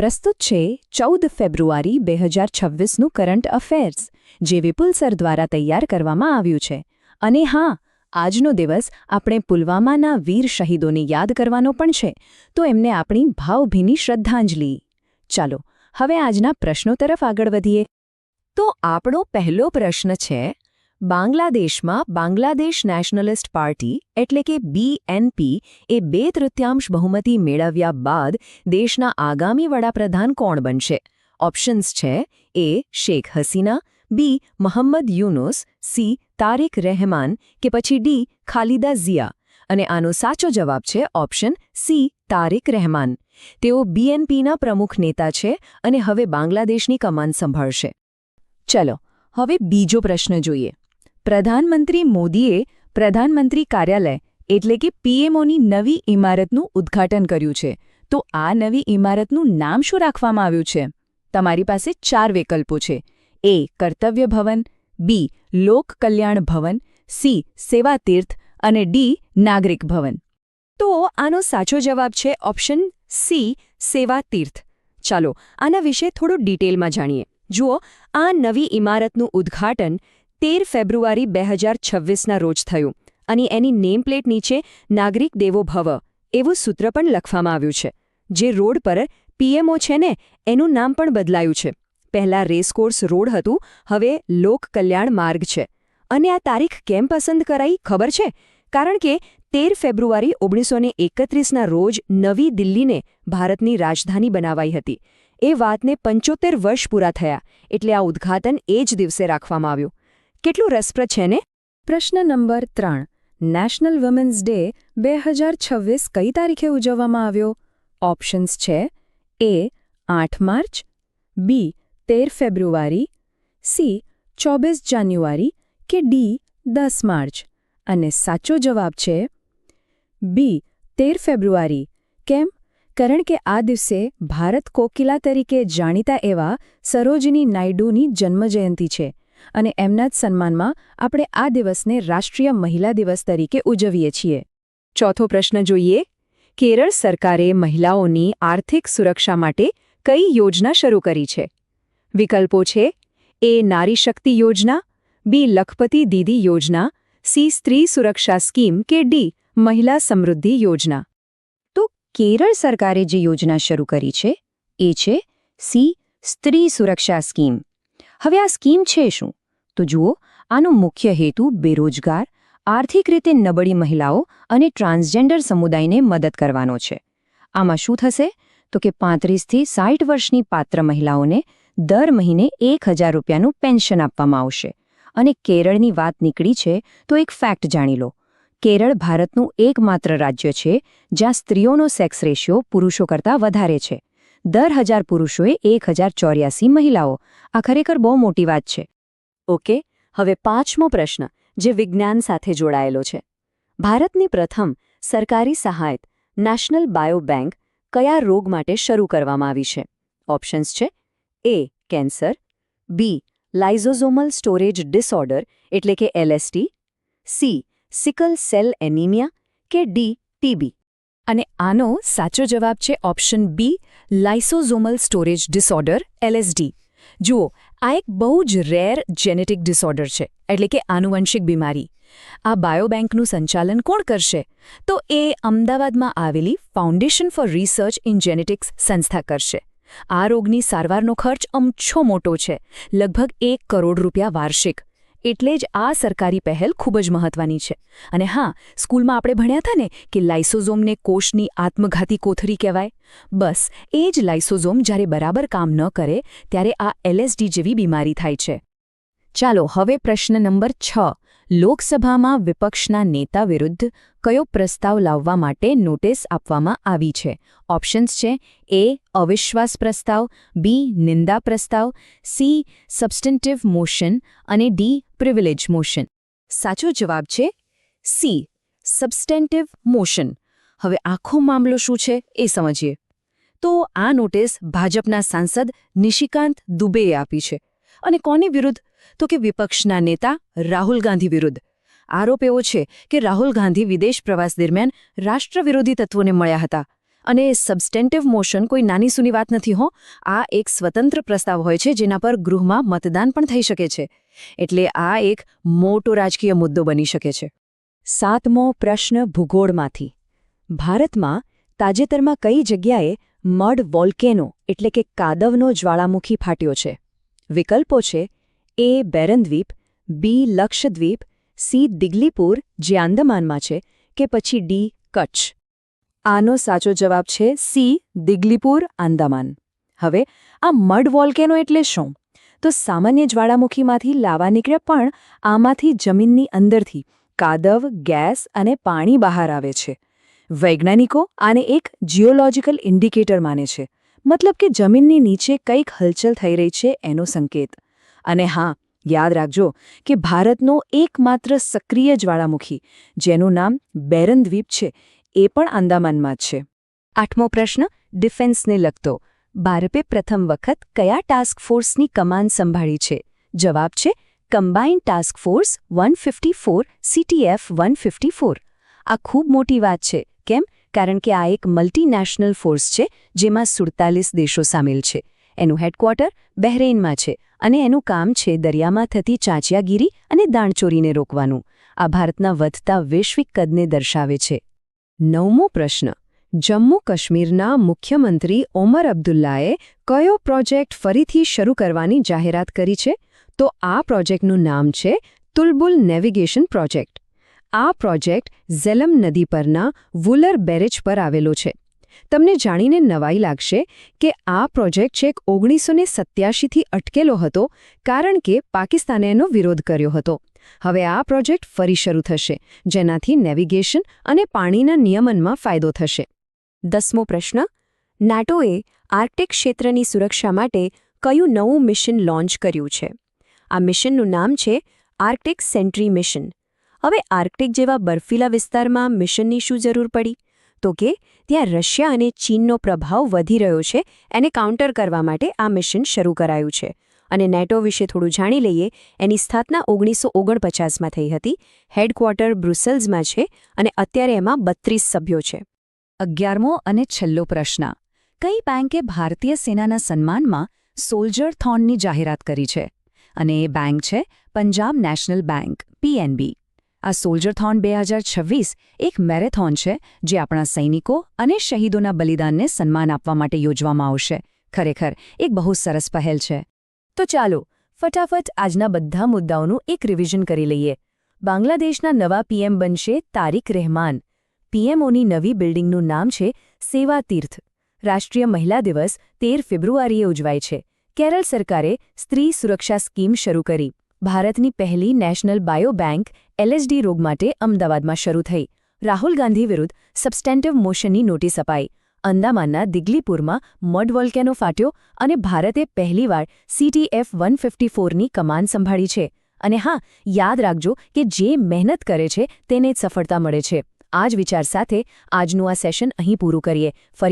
પ્રસ્તુત છે 14 ફેબ્રુઆરી 2026નું current affairs, જે વિપુલ સર દ્વારા તૈયાર કરવામાં આવ્યું છે. અને હા, આજનો દિવસ આપણે પુલવામાના વીર શહીદોને યાદ કરવાનો પણ છે, તો એમને આપણી ભાવભીની શ્રદ્ધાંજલિ. ચાલો હવે આજના પ્રશ્નો તરફ આગળ વધીએ. તો આપણો પહેલો પ્રશ્ન છે, બાંગ્લાદેશમાં બાંગ્લાદેશ નેશનલિસ્ટ પાર્ટી એટલે કે બીએનપી એ 2/3 બહુમતી મેળવ્યા બાદ દેશના આગામી વડાપ્રધાન કોણ બનશે? ઓપ્શન્સ છે એ શેખ હસીના, બી મોહમ્મદ યુનુસ, સી તારિક રહેમાન કે પછી ડી ખાલિદા ઝિયા. અને આનો સાચો જવાબ છે ઓપ્શન સી તારિક રહેમાન. તેઓ બીએનપીના પ્રમુખ નેતા છે અને હવે બાંગ્લાદેશની કમાન સંભાળશે. ચલો હવે બીજો પ્રશ્ન જોઈએ. પ્રધાનમંત્રી મોદીએ પ્રધાનમંત્રી કાર્યાલય એટલે કે પીએમઓની નવી ઇમારતનું ઉદ્ઘાટન કર્યું છે. તો આ નવી ઇમારતનું નામ શું રાખવામાં આવ્યું છે? તમારી પાસે 4 વિકલ્પો છે. એ કર્તવ્ય ભવન, બી લોક કલ્યાણ ભવન, સી સેવા તીર્થ અને ડી નાગરિક ભવન. તો આનો સાચો જવાબ છે ઓપ્શન સી સેવા તીર્થ. ચાલો આના વિશે થોડું ડિટેલમાં જાણીએ. જુઓ, આ નવી ઇમારતનું ઉદ્ઘાટન 13 ફેબ્રુઆરી 2026ના રોજ થયું અને એની નેમપ્લેટ નીચે નાગરિક દેવો ભવ એવું સૂત્ર પણ લખવામાં આવ્યું છે. જે રોડ પર પીએમઓ છે ને, એનું નામ પણ બદલાયું છે. પહેલાં રેસકોર્સ રોડ હતું, હવે લોક કલ્યાણ માર્ગ છે. અને આ તારીખ કેમ પસંદ કરાઈ ખબર છે? કારણ કે 13 ફેબ્રુઆરી 1931ના રોજ નવી દિલ્હીને ભારતની રાજધાની બનાવાઈ હતી. એ વાતને 75 વર્ષ પૂરા થયા, એટલે આ ઉદ્ઘાટન એ જ દિવસે રાખવામાં આવ્યું. કેટલું રસપ્રદ છે ને? પ્રશ્ન નંબર 3. નેશનલ વુમેન્સ ડે 2026 કઈ તારીખે ઉજવવામાં આવ્યો? ઓપ્શન્સ છે એ 8 માર્ચ, બી 13 ફેબ્રુઆરી, સી 24 જાન્યુઆરી કે ડી 10 માર્ચ. અને સાચો જવાબ છે બી 13 ફેબ્રુઆરી. કેમ? કારણ કે આ દિવસે ભારત કોકિલા તરીકે જાણીતા એવા સરોજિની નાયડુની જન્મજયંતિ છે અને એમના જ સન્માનમાં આપણે આ દિવસને રાષ્ટ્રીય મહિલા દિવસ તરીકે ઉજવીએ છીએ. ચોથો પ્રશ્ન જોઈએ. કેરળ સરકારે મહિલાઓની આર્થિક સુરક્ષા માટે કઈ યોજના શરૂ કરી છે? વિકલ્પો છે એ નારી શક્તિ યોજના, બી લખપતિ દીદી યોજના, સી સ્ત્રી સુરક્ષા સ્કીમ કે ડી મહિલા સમૃદ્ધિ યોજના. તો કેરળ સરકારે જે યોજના શરૂ કરી છે એ છે સી સ્ત્રી સુરક્ષા સ્કીમ. હવે આ સ્કીમ છે શું? તો જુઓ, આનો મુખ્ય હેતુ બેરોજગાર, આર્થિક રીતે નબળી મહિલાઓ અને ટ્રાન્સજેન્ડર સમુદાયને મદદ કરવાનો છે. આમાં શું થશે? તો કે 35થી 60 વર્ષની પાત્ર મહિલાઓને દર મહિને 1000 રૂપિયાનું પેન્શન આપવામાં આવશે. અને કેરળની વાત નીકળી છે તો એક ફેક્ટ જાણી લો. કેરળ ભારતનું એકમાત્ર રાજ્ય છે જ્યાં સ્ત્રીઓનો સેક્સ રેશિયો પુરુષો કરતાં વધારે છે. દર 1000 પુરુષોએ 1084 મહિલાઓ. આ ખરેખર બહુ મોટી વાત છે. ઓકે, હવે 5મો પ્રશ્ન, જે વિજ્ઞાન સાથે જોડાયેલો છે. ભારતની પ્રથમ સરકારી સહાયત નેશનલ બાયો બેંક કયા રોગ માટે શરૂ કરવામાં આવી છે? ઓપ્શન્સ છે A cancer, B lysosomal storage disorder એટલે કે LST, C sickle cell anaemia કે ડી ટીબી. અને આનો સાચો જવાબ છે option B lysosomal storage disorder LSD. જુઓ, આ એક બહુ જ રેર જેનેટિક ડિસઓર્ડર છે, એટલે કે આનુવંશિક બીમારી. આ બાયોબેંકનું સંચાલન કોણ કરશે? તો એ અમદાવાદમાં આવેલી foundation four research in genetics સંસ્થા કરશે. આ રોગની સારવારનો ખર્ચ અમછો મોટો છે, લગભગ 1 કરોડ રૂપિયા વાર્ષિક. એટલે જ આ સરકારી પહેલ ખૂબ જ મહત્વની છે. અને હા, સ્કૂલમાં આપણે ભણ્યા હતા ને કે લાઇસોઝોમને કોષની આત્મઘાતી કોથળી કહેવાય. બસ એ જ લાઇસોઝોમ જ્યારે બરાબર કામ ન કરે ત્યારે આ એલએસડી જેવી બીમારી થાય છે. ચાલો હવે પ્રશ્ન નંબર 6. લોકસભામાં વિપક્ષના નેતા વિરુદ્ધ કયો પ્રસ્તાવ લાવવા માટે નોટિસ આપવામાં આવી છે? ઓપ્શન્સ છે એ અવિશ્વાસ પ્રસ્તાવ, બી નિંદા પ્રસ્તાવ, સી સબસ્ટેન્ટિવ મોશન અને ડી પ્રિવિલેજ મોશન. સાચો જવાબ છે સી સબસ્ટેન્ટિવ મોશન. હવે આખો મામલો શું છે એ સમજીએ. તો આ નોટિસ ભાજપના સાંસદ નિશિકાંત દુબેએ આપી છે. અને કોની વિરુદ્ધ? તો કે વિપક્ષના નેતા રાહુલ ગાંધી વિરુદ્ધ. આરોપ એવો છે કે રાહુલ ગાંધી વિદેશ પ્રવાસ દરમિયાન રાષ્ટ્રવિરોધી તત્વોને મળ્યા હતા અને સબસ્ટેન્ટિવ મોશન કોઈ નાની સૂની વાત નથી હો. આ એક સ્વતંત્ર પ્રસ્તાવ હોય છે જેના પર ગૃહમાં મતદાન પણ થઈ શકે છે. એટલે આ એક મોટો રાજકીય મુદ્દો બની શકે છે. 7મો પ્રશ્ન ભૂગોળમાંથી. ભારતમાં તાજેતરમાં કઈ જગ્યાએ મડ વોલ્કેનો એટલે કે કાદવનો જ્વાળામુખી ફાટ્યો છે? વિકલ્પો છે: એ બેરન દ્વીપ, બી લક્ષદ્વીપ, સી દિગલીપુર જે આંદામાનમાં છે, કે પછી ડી કચ્છ. આનો સાચો જવાબ છે સી દિગલીપુર, આંદામાન. હવે આ મડ વોલ્કેનો એટલે શું? તો સામાન્ય જ્વાળામુખીમાંથી લાવા નીકળે પણ આમાંથી જમીનની અંદરથી કાદવ, ગેસ અને પાણી બહાર આવે છે. વૈજ્ઞાનિકો આને એક જીઓલોજીકલ ઇન્ડિકેટર માને છે, મતલબ કે જમીનની નીચે કંઈક હલચલ થઈ રહી છે એનો સંકેત. અને હા, યાદ રાખજો કે ભારતનો એકમાત્ર સક્રિય જ્વાળામુખી જેનું નામ બેરન દ્વીપ છે એ પણ આંદામાનમાં જ છે. 8મો પ્રશ્ન ડિફેન્સને લગતો. ભારતે પ્રથમ વખત કયા ટાસ્ક ફોર્સની કમાન સંભાળી છે? જવાબ છે કમ્બાઇન્ડ ટાસ્ક ફોર્સ 154 CTF 154. આ ખૂબ મોટી વાત છે. કેમ? કારણ કે આ એક મલ્ટીનેશનલ ફોર્સ છે જેમાં 47 દેશો સામેલ છે. એનું હેડક્વાર્ટર બહેરેઇનમાં છે અને એનું કામ છે દરિયામાં થતી ચાંચિયાગીરી અને દાણચોરીને રોકવાનું. આ ભારતના વધતા વૈશ્વિક કદને દર્શાવે છે. 9મો પ્રશ્ન. જમ્મુ કાશ્મીરના મુખ્યમંત્રી ઓમર અબ્દુલ્લાએ કયો પ્રોજેક્ટ ફરીથી શરૂ કરવાની જાહેરાત કરી છે? તો આ પ્રોજેક્ટનું નામ છે તુલબુલ નેવિગેશન પ્રોજેક્ટ. આ પ્રોજેક્ટ ઝેલમ નદી પરના વુલર બેરેજ પર આવેલો છે. તમને જાણીને નવાઈ લાગશે કે આ પ્રોજેક્ટ છેક 1987થી અટકેલો હતો કારણ કે પાકિસ્તાને એનો વિરોધ કર્યો હતો. હવે આ પ્રોજેક્ટ ફરી શરૂ થશે, જેનાથી નેવિગેશન અને પાણીના નિયમનમાં ફાયદો થશે. 10મો પ્રશ્ન. નાટોએ આર્કટિક ક્ષેત્રની સુરક્ષા માટે કયું નવું મિશન લોન્ચ કર્યું છે? આ મિશનનું નામ છે આર્કટિક સેન્ટ્રી મિશન. હવે આર્કટિક જેવા બર્ફીલા વિસ્તારમાં મિશનની શું જરૂર પડી? તો કે ત્યાં રશિયા અને ચીનનો પ્રભાવ વધી રહ્યો છે, એને કાઉન્ટર કરવા માટે આ મિશન શરૂ કરાયું છે. અને નેટો વિશે થોડું જાણી લઈએ. એની સ્થાપના 1949માં થઈ હતી. હેડક્વાર્ટર બ્રુસેલ્સમાં છે અને અત્યારે એમાં 32 સભ્યો છે. 11મો અને છેલ્લો પ્રશ્ન. કઈ બેંકે ભારતીય સેનાના સન્માનમાં સોલ્જર થોનની જાહેરાત કરી છે? અને એ બેંક છે પંજાબ નેશનલ બેંક, PNB. આ સોલ્જરથોન 2026 એક મેરેથોન છે જે આપણા સૈનિકો અને શહીદોના બલિદાનને સન્માન આપવા માટે યોજવામાં આવશે. ખરેખર એક બહુ સરસ પહેલ છે. તો ચાલો ફટાફટ આજના બધા મુદ્દાઓનું એક રિવિઝન કરી લઈએ. બાંગ્લાદેશના નવા PM બનશે તારિક રહેમાન. PMOની નવી બિલ્ડિંગનું નામ છે સેવા તીર્થ. રાષ્ટ્રીય મહિલા દિવસ 13 ફેબ્રુઆરીએ ઉજવાય છે. કેરળ સરકારે સ્ત્રી સુરક્ષા સ્કીમ શરૂ કરી. ભારતની પહેલી નેશનલ બાયો બેંક LSD રોગ માટે અમદાવાદમાં શરૂ થઈ. રાહુલ ગાંધી વિરુદ્ધ સબસ્ટેન્ટિવ મોશનની નોટિસ અપાઈ. અંદામાનના દિગલીપુરમાં મડ વોલ્કેનો ફાટ્યો અને ભારતે પહેલીવાર CTF 154ની કમાન સંભાળી છે. અને હા, યાદ રાખજો કે જે મહેનત કરે છે તેને જ સફળતા મળે છે. આ જ વિચાર સાથે આજનું આ સેશન અહીં પૂરું કરીએ. ફરી